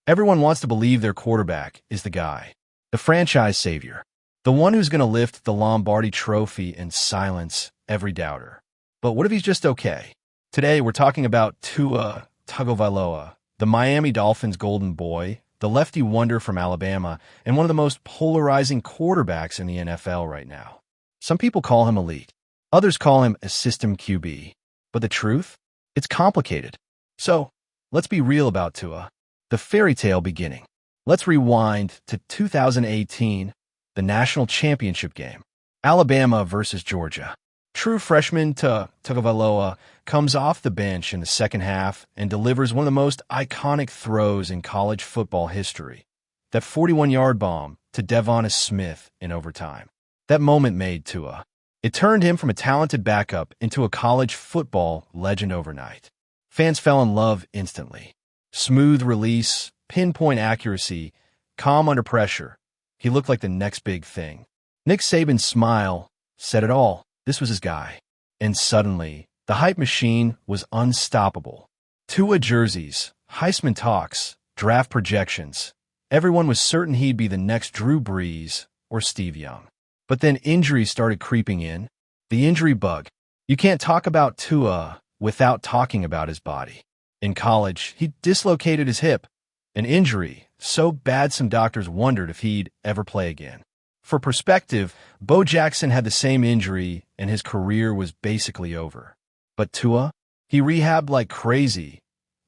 Everyone wants to believe their quarterback is the guy, the franchise savior, the one who's going to lift the Lombardi trophy and silence every doubter. But what if he's just okay? Today, we're talking about Tua Tagovailoa, the Miami Dolphins golden boy, the lefty wonder from Alabama, and one of the most polarizing quarterbacks in the NFL right now. Some people call him elite. Others call him a system QB. But the truth? It's complicated. So, let's be real about Tua. The fairy tale beginning. Let's rewind to 2018, the national championship game. Alabama versus Georgia. True freshman Tagovailoa comes off the bench in the second half and delivers one of the most iconic throws in college football history. That 41-yard bomb to Devonta Smith in overtime. That moment made Tua. It turned him from a talented backup into a college football legend overnight. Fans fell in love instantly. Smooth release, pinpoint accuracy, calm under pressure. He looked like the next big thing. Nick Saban's smile said it all. This was his guy. And suddenly, the hype machine was unstoppable. Tua jerseys, Heisman talks, draft projections. Everyone was certain he'd be the next Drew Brees or Steve Young. But then injuries started creeping in. The injury bug. You can't talk about Tua without talking about his body. In college, he dislocated his hip, an injury so bad some doctors wondered if he'd ever play again. For perspective, Bo Jackson had the same injury and his career was basically over. But Tua, he rehabbed like crazy,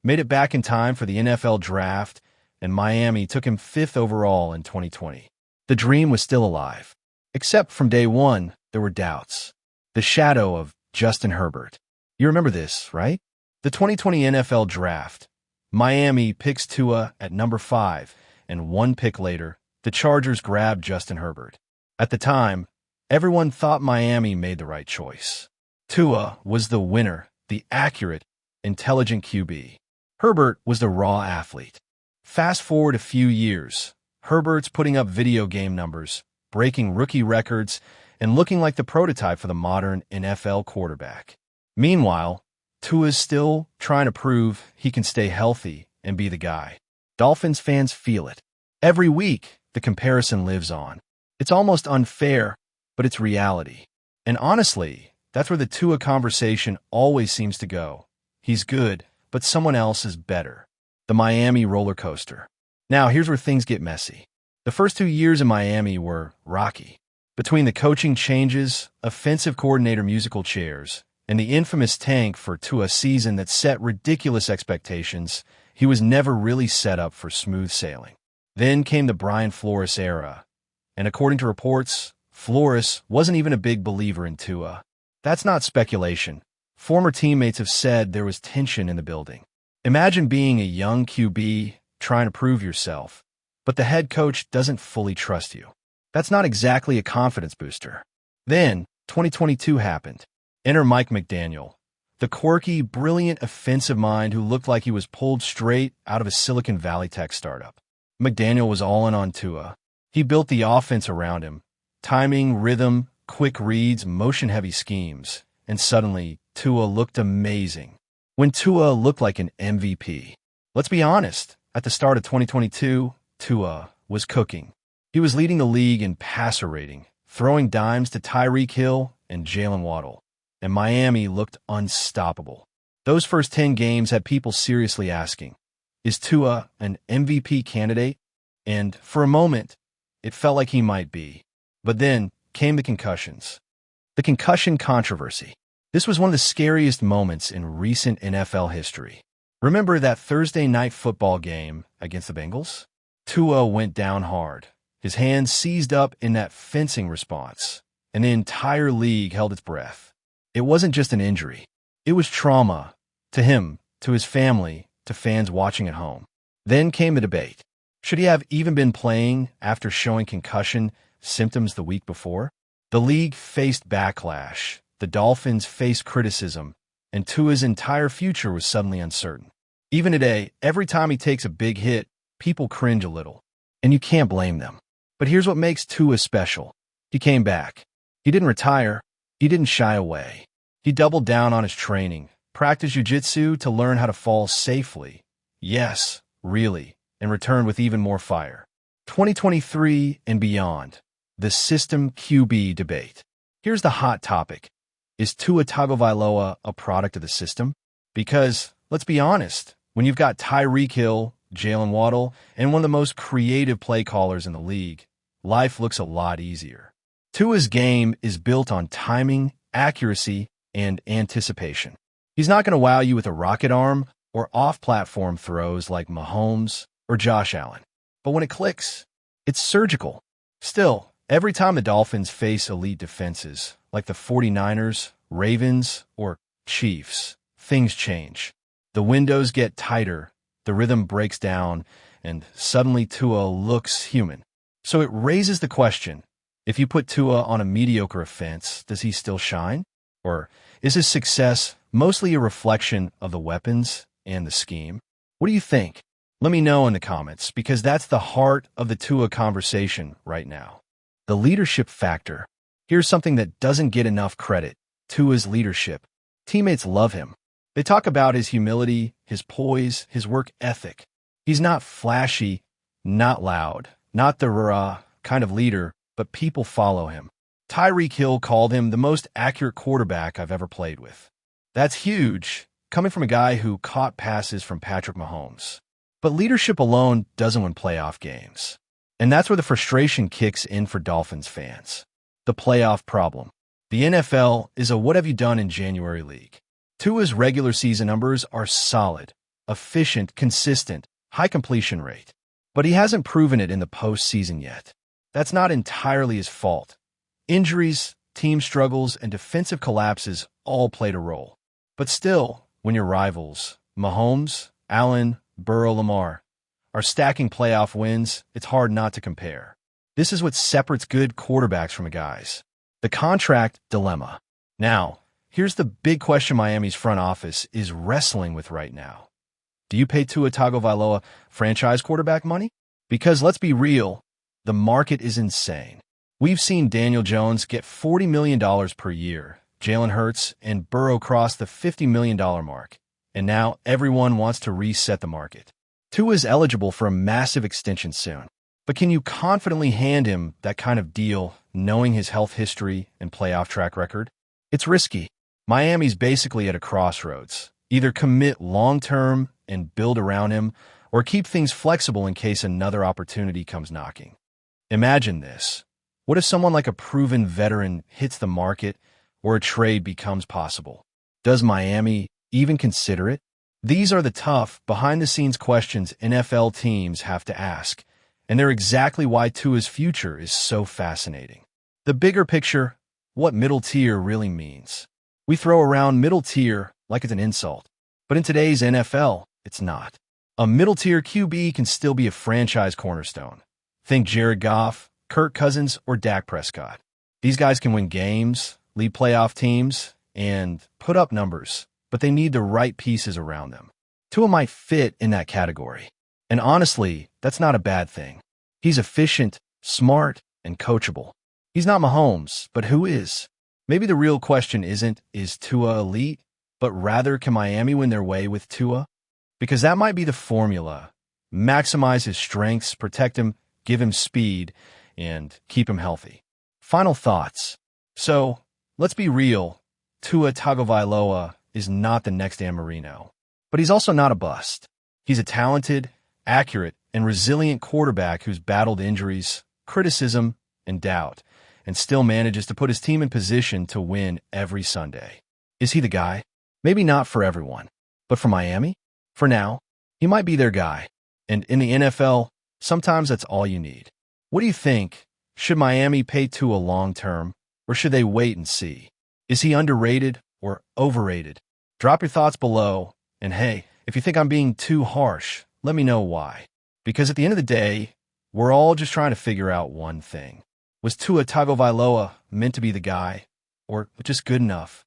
made it back in time for the NFL draft, and Miami took him 5th overall in 2020. The dream was still alive. Except from day one, there were doubts. The shadow of Justin Herbert. You remember this, right? The 2020 NFL Draft. Miami picks Tua at number 5, and one pick later, the Chargers grabbed Justin Herbert. At the time, everyone thought Miami made the right choice. Tua was the winner, the accurate, intelligent QB. Herbert was the raw athlete. Fast forward a few years, Herbert's putting up video game numbers, breaking rookie records, and looking like the prototype for the modern NFL quarterback. Meanwhile, Tua's still trying to prove he can stay healthy and be the guy. Dolphins fans feel it. Every week, the comparison lives on. It's almost unfair, but it's reality. And honestly, that's where the Tua conversation always seems to go. He's good, but someone else is better. The Miami roller coaster. Now, here's where things get messy. The first 2 years in Miami were rocky. Between the coaching changes, offensive coordinator musical chairs, and the infamous tank for Tua season that set ridiculous expectations, he was never really set up for smooth sailing. Then came the Brian Flores era. And according to reports, Flores wasn't even a big believer in Tua. That's not speculation. Former teammates have said there was tension in the building. Imagine being a young QB trying to prove yourself, but the head coach doesn't fully trust you. That's not exactly a confidence booster. Then, 2022 happened. Enter Mike McDaniel, the quirky, brilliant offensive mind who looked like he was pulled straight out of a Silicon Valley tech startup. McDaniel was all in on Tua. He built the offense around him. Timing, rhythm, quick reads, motion-heavy schemes. And suddenly, Tua looked amazing. When Tua looked like an MVP. Let's be honest, at the start of 2022, Tua was cooking. He was leading the league in passer rating, throwing dimes to Tyreek Hill and Jalen Waddle. And Miami looked unstoppable. Those first 10 games had people seriously asking, is Tua an MVP candidate? And for a moment, it felt like he might be. But then came the concussions. The concussion controversy. This was one of the scariest moments in recent NFL history. Remember that Thursday night football game against the Bengals? Tua went down hard. His hands seized up in that fencing response, and the entire league held its breath. It wasn't just an injury. It was trauma. To him, to his family, to fans watching at home. Then came the debate. Should he have even been playing after showing concussion symptoms the week before? The league faced backlash. The Dolphins faced criticism. And Tua's entire future was suddenly uncertain. Even today, every time he takes a big hit, people cringe a little. And you can't blame them. But here's what makes Tua special. He came back. He didn't retire. He didn't shy away. He doubled down on his training, practiced jiu-jitsu to learn how to fall safely. Yes, really, and return with even more fire. 2023 and beyond. The system QB debate. Here's the hot topic. Is Tua Tagovailoa a product of the system? Because, let's be honest, when you've got Tyreek Hill, Jalen Waddle, and one of the most creative play callers in the league, life looks a lot easier. Tua's game is built on timing, accuracy, and anticipation. He's not going to wow you with a rocket arm or off-platform throws like Mahomes or Josh Allen. But when it clicks, it's surgical. Still, every time the Dolphins face elite defenses, like the 49ers, Ravens, or Chiefs, things change. The windows get tighter, the rhythm breaks down, and suddenly Tua looks human. So it raises the question, if you put Tua on a mediocre offense, does he still shine? Or is his success mostly a reflection of the weapons and the scheme? What do you think? Let me know in the comments, because that's the heart of the Tua conversation right now. The leadership factor. Here's something that doesn't get enough credit. Tua's leadership. Teammates love him. They talk about his humility, his poise, his work ethic. He's not flashy, not loud, not the rah kind of leader, but people follow him. Tyreek Hill called him the most accurate quarterback I've ever played with. That's huge, coming from a guy who caught passes from Patrick Mahomes. But leadership alone doesn't win playoff games. And that's where the frustration kicks in for Dolphins fans. The playoff problem. The NFL is a what have you done in January league. Tua's regular season numbers are solid, efficient, consistent, high completion rate. But he hasn't proven it in the postseason yet. That's not entirely his fault. Injuries, team struggles, and defensive collapses all played a role. But still, when your rivals, Mahomes, Allen, Burrow, Lamar, are stacking playoff wins, it's hard not to compare. This is what separates good quarterbacks from guys. The contract dilemma. Now, here's the big question Miami's front office is wrestling with right now. Do you pay Tua Tagovailoa franchise quarterback money? Because let's be real, the market is insane. We've seen Daniel Jones get $40 million per year, Jalen Hurts and Burrow cross the $50 million mark, and now everyone wants to reset the market. Tua is eligible for a massive extension soon, but can you confidently hand him that kind of deal knowing his health history and playoff track record? It's risky. Miami's basically at a crossroads. Either commit long-term and build around him, or keep things flexible in case another opportunity comes knocking. Imagine this. What if someone like a proven veteran hits the market or a trade becomes possible? Does Miami even consider it? These are the tough, behind-the-scenes questions NFL teams have to ask, and they're exactly why Tua's future is so fascinating. The bigger picture, what middle tier really means. We throw around middle tier like it's an insult, but in today's NFL, it's not. A middle-tier QB can still be a franchise cornerstone. Think Jared Goff, Kirk Cousins, or Dak Prescott. These guys can win games, lead playoff teams, and put up numbers, but they need the right pieces around them. Tua might fit in that category. And honestly, that's not a bad thing. He's efficient, smart, and coachable. He's not Mahomes, but who is? Maybe the real question isn't, is Tua elite, but rather, can Miami win their way with Tua? Because that might be the formula. Maximize his strengths, protect him, give him speed, and keep him healthy. Final thoughts. So, let's be real. Tua Tagovailoa is not the next Dan Marino, but he's also not a bust. He's a talented, accurate, and resilient quarterback who's battled injuries, criticism, and doubt, and still manages to put his team in position to win every Sunday. Is he the guy? Maybe not for everyone, but for Miami? For now, he might be their guy. And in the NFL, sometimes that's all you need. What do you think? Should Miami pay Tua long-term, or should they wait and see? Is he underrated or overrated? Drop your thoughts below. And hey, if you think I'm being too harsh, let me know why. Because at the end of the day, we're all just trying to figure out one thing. Was Tua Tagovailoa meant to be the guy, or just good enough?